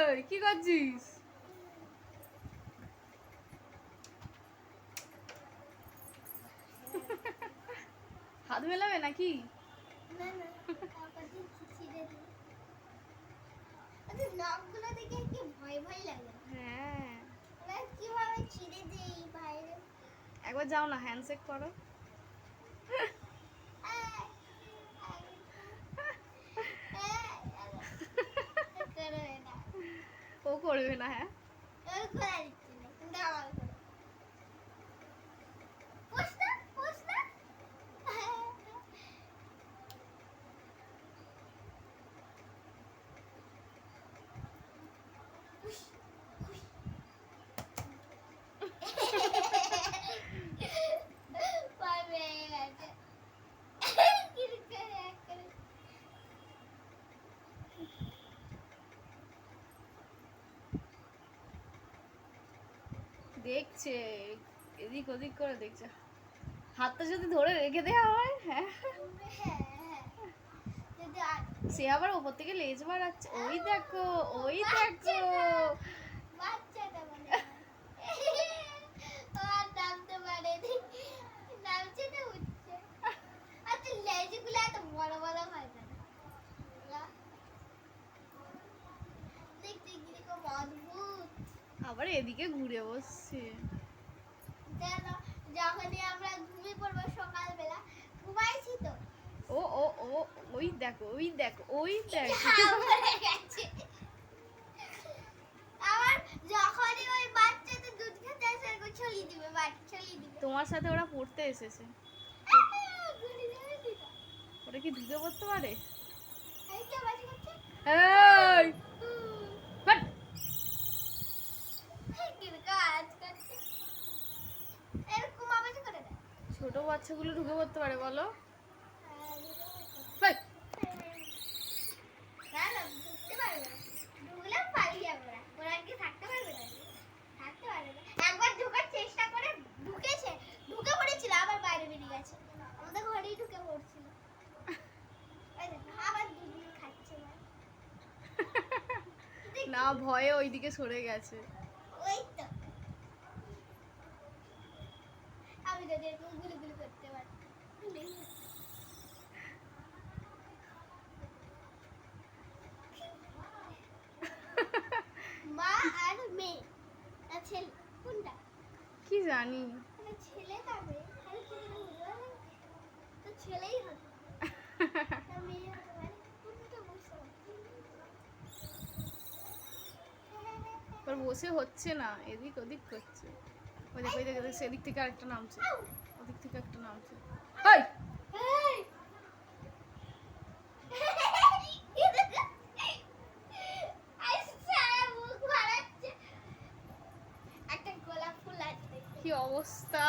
এই কি করছিস? হাত মেলাবে নাকি? না না কাকাজি ছিঁড়ে দিই। আরে নখগুলো দেখে কি ভয় ভয় লাগে। হ্যাঁ ওরা কিভাবে ছিঁড়ে দেই বাইরে। একবার যাও না হ্যান্ডশেক করো। করবে না। ও করবে না। হ্যাঁ ওর করে দিচ্ছি না কিন্তু আমার করে। পোস্তা পোস্তা পাবে গেছে কিরকম করে দেখছে এদিক ওদিক করে দেখছে। হাতটা যদি ধরে রেখে দেওয়া হয়। হ্যাঁ যদি সে আবার ওপর থেকে লেজ বাড়াচ্ছে। ওই দেখো ওই দেখো। বাচ্চাটা মনে হয় আর নামতে পারে নামছে না উঠছে। আচ্ছা লেজগুলো এত বড় বড় হয় কেন? দেখতে কিরকম অদ্ভুত। আবার এদিকে ঘুরে বসছে। যেন যখনই আমরা ঘুমিয়ে পড়বো সকালবেলা ঘুমাইছি তো ও ও ও ওই দেখো ওই দেখো ওই দেখো। আবার যখনই ওই বাচ্চাদের দুধ খেতে আসে ওকে ছড়িয়ে দিবে ছড়িয়ে দিবে। তোমার সাথে ওরা পড়তে এসেছে। ওরা কি ঢুকে পড়তে পারে? এই কে বাজি করছে? এই হাট! কিরকম আওয়াজ করছে? এরকম আওয়াজ করে না। ছোট বাচ্চাগুলো ঢুকে পড়তে পারে বলো? হ্যাঁ, হেই! না না ঢুকতে পারবে না। ঢুকলে পালিয়ে যাবে ওরা। ওরা কি থাকতে পারবে না? থাকতে পারবে না। একবার ঢোকার চেষ্টা করে ঢুকেছে, ঢুকে পড়েছিল আবার বাইরে বেরিয়ে গেছে। আমাদের ঘরেই ঢুকে পড়ছিল। এই দেখো আবার দুধ খাচ্ছে না। না ভয়ে ওইদিকে সরে গেছে। ওই তো আমি যদি এরকম গুলি করতে পারতাম। মা আর মেয়ে না ছেলে কোনটা? কি জানি। মানে ছেলে না মেয়ে? আরে ছেলে না মেয়ে তো ছেলেই হবে না মেয়ে হতে পারে কোনটা বুঝতে পারছি ওর বসে হচ্ছে না, এদিক ওদিক করছে। ওই দেখো ওই দেখো সেদিক থেকে আরেকটা নামছে, ওদিক থেকে একটা নামছে। হেই! এই আইসা মুখ মারাচ্ছে। একটা গোলাপ ফুল আছে কি অবস্থা!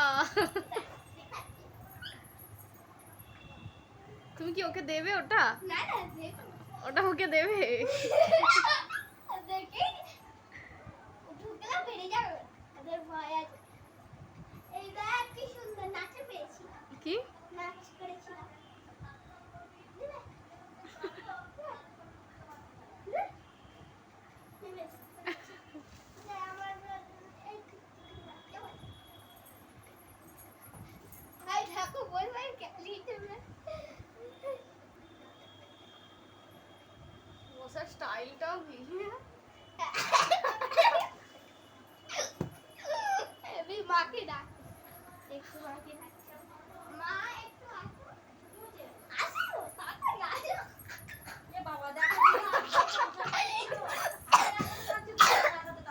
তুমি কি ওকে দেবে ওটা? না না দেখো ওটা ওকে দেবে? দেখি ঢুকলে বেরিয়ে যাবে ওদের ভয় আছে। এই দেখ কি সুন্দর নাচে পেয়েছি কি? নাচ করেছিলাম ভাই ঠাকুর বলবেন কেলি তোমরা বসার স্টাইলটাও কি! আমি মাকে ডাক একটু মাকে ডাক মা একটু আসো আসো তাড়াতাড়ি আসো এ বাবা দেখো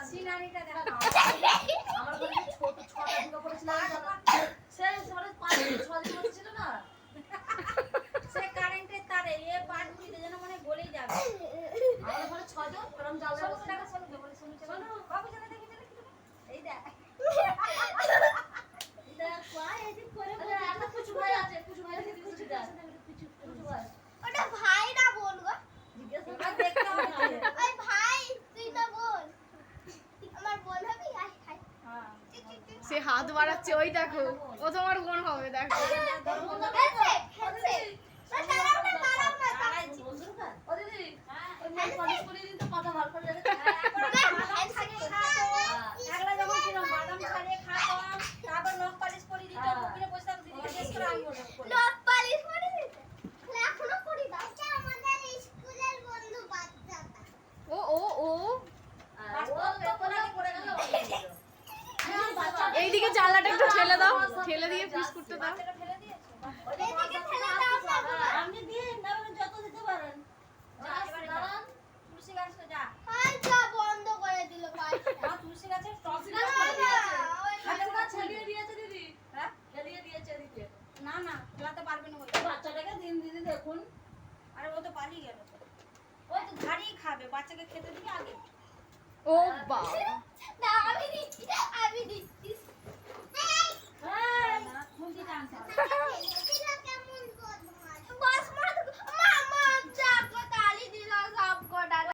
সিনারিটা দেখো আমার ঘরে ছোট ছটা ঢুকে পড়েছিল সে সরে 5-6 দিন হচ্ছিল না সে কারেন্টের তারে এ পাট দিতে যেন মনে গলেই যাবে আমার ঘরে 6 জন গরম জল দেবো শোনো বাবু জানা দেখি এই দেখ দেখ কয় এই যে করে একটা কুচু ভাই আছে কুচু ভাই আছে কুচু ভাই ওটা ভাই না বোন গো জিজ্ঞাসা দেখতে হবে ওই ভাই তুই তো বোন আমার বোন হবি আয় আয় হ্যাঁ সে হাত বাড়াচ্ছে, ওই দেখো ও তোমার বোন হবে দেখো। দাঁড়াও না ও দিদি হ্যাঁ কলেজ করে দিন তো কথা ভালো করে ঠেলে দিয়ে বিস্কুটটা দাও। বাচ্চাটা ফেলে দিয়েছে এদিকে ঠেলে দাও না গো। আপনি দিয়ে না যত দিতে পারেন দাঁড়ান তুলসী গাছটা যা আর যা বন্ধ করে দিল পাঁচটা। আমার তুলসী গাছের টপ না, না, ওই হাতের কাছে ছেড়িয়ে দিয়েছে দিদি হ্যাঁ ছেড়িয়ে দিয়েছে দিদি না না ফেলাতে পারবে না ওই বাচ্চাটাকে দিন দিদি দেখুন আরে ও তো পালিয়ে গেল ও তো ধাড়ি খাবে বাচ্চাকে খেতে দিবি আগে ও বাবা না, আমি দিচ্ছি, আমি দিচ্ছি। হ্যাঁ মুন্ডি টানছে